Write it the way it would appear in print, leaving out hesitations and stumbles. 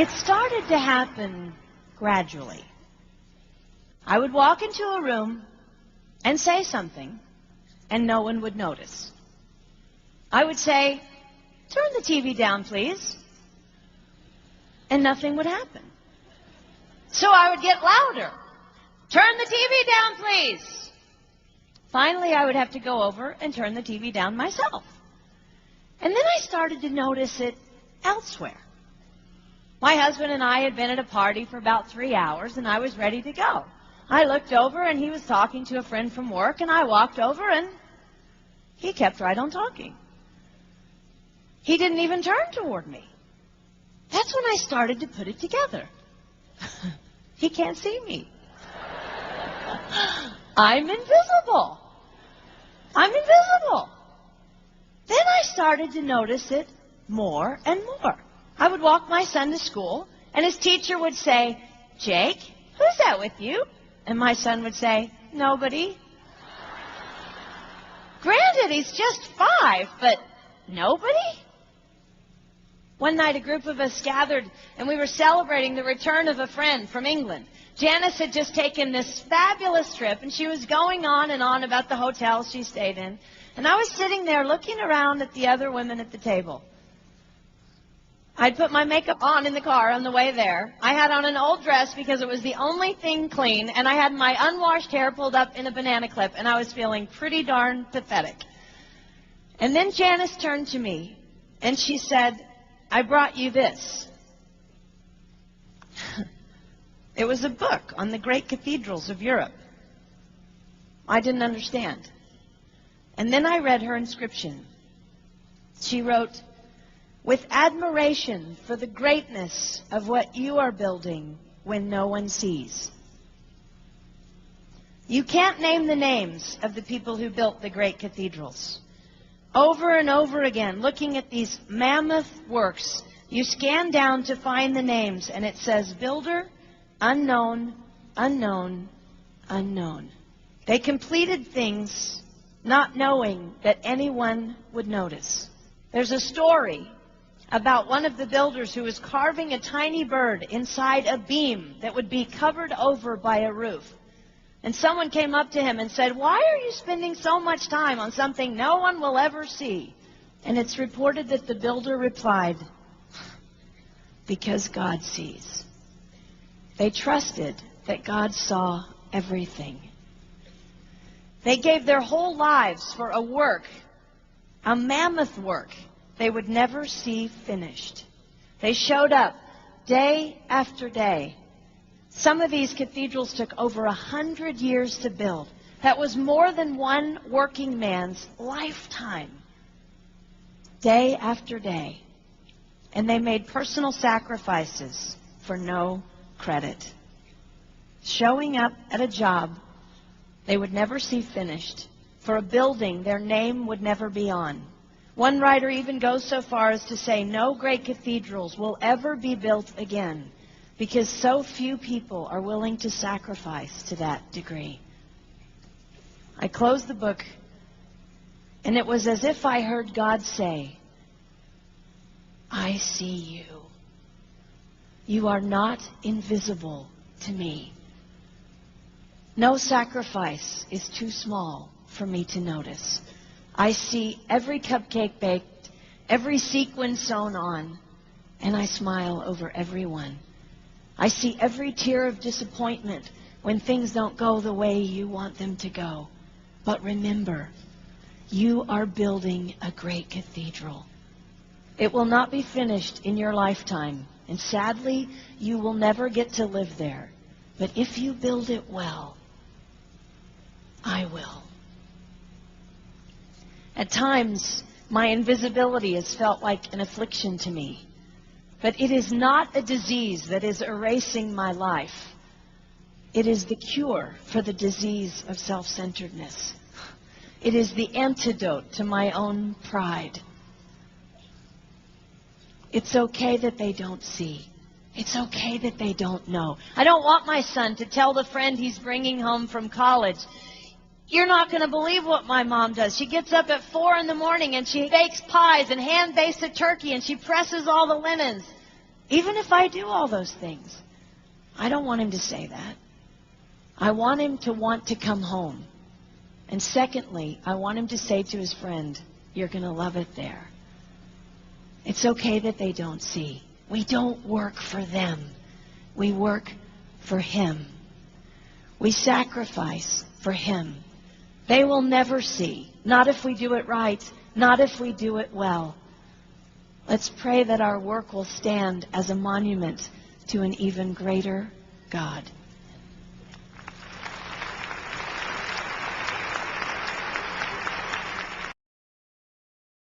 It started to happen gradually. I would walk into a room and say something, and no one would notice. I would say, "Turn the TV down, please," and nothing would happen. So I would get louder. "Turn the TV down, please." Finally, I would have to go over and turn the TV down myself. And then I started to notice it elsewhere. My husband and I had been at a party for about 3 hours, and I was ready to go. I looked over, and he was talking to a friend from work, and I walked over, and he kept right on talking. He didn't even turn toward me. That's when I started to put it together. He can't see me. I'm invisible. I'm invisible. Then I started to notice it more and more. I would walk my son to school, and his teacher would say, "Jake, who's that with you?" And my son would say, "Nobody." Granted, he's just 5, but nobody? One night, a group of us gathered, and we were celebrating the return of a friend from England. Janice had just taken this fabulous trip, and she was going on and on about the hotel she stayed in. And I was sitting there looking around at the other women at the table. I'd put my makeup on in the car on the way there. I had on an old dress because it was the only thing clean, and I had my unwashed hair pulled up in a banana clip, and I was feeling pretty darn pathetic. And then Janice turned to me, and she said, "I brought you this." It was a book on the great cathedrals of Europe. I didn't understand. And then I read her inscription. She wrote, "With admiration for the greatness of what you are building when no one sees." You can't name the names of the people who built the great cathedrals. Over and over again, looking at these mammoth works, you scan down to find the names, and it says, "Builder, unknown, unknown, unknown." They completed things not knowing that anyone would notice. There's a story about one of the builders who was carving a tiny bird inside a beam that would be covered over by a roof. And someone came up to him and said, "Why are you spending so much time on something no one will ever see?" And it's reported that the builder replied, "Because God sees." They trusted that God saw everything. They gave their whole lives for a work, a mammoth work, they would never see finished. They showed up day after day. Some of these cathedrals took over 100 years to build. That was more than one working man's lifetime. Day after day. And they made personal sacrifices for no credit. Showing up at a job they would never see finished, for a building their name would never be on. One writer even goes so far as to say no great cathedrals will ever be built again because so few people are willing to sacrifice to that degree. I closed the book, and it was as if I heard God say, "I see you. You are not invisible to me. No sacrifice is too small for me to notice. I see every cupcake baked, every sequin sewn on, and I smile over everyone. I see every tear of disappointment when things don't go the way you want them to go. But remember, you are building a great cathedral. It will not be finished in your lifetime, and sadly, you will never get to live there. But if you build it well, I will." At times, my invisibility has felt like an affliction to me. But it is not a disease that is erasing my life. It is the cure for the disease of self-centeredness. It is the antidote to my own pride. It's okay that they don't see. It's okay that they don't know. I don't want my son to tell the friend he's bringing home from college, "You're not going to believe what my mom does. She gets up at 4 in the morning and she bakes pies and hand bastes a turkey and she presses all the linens." Even if I do all those things, I don't want him to say that. I want him to want to come home. And secondly, I want him to say to his friend, you're going to love it there. It's okay that they don't see. We don't work for them. We work for him. We sacrifice for him. They will never see. Not if we do it right. Not if we do it well. Let's pray that our work will stand as a monument to an even greater God.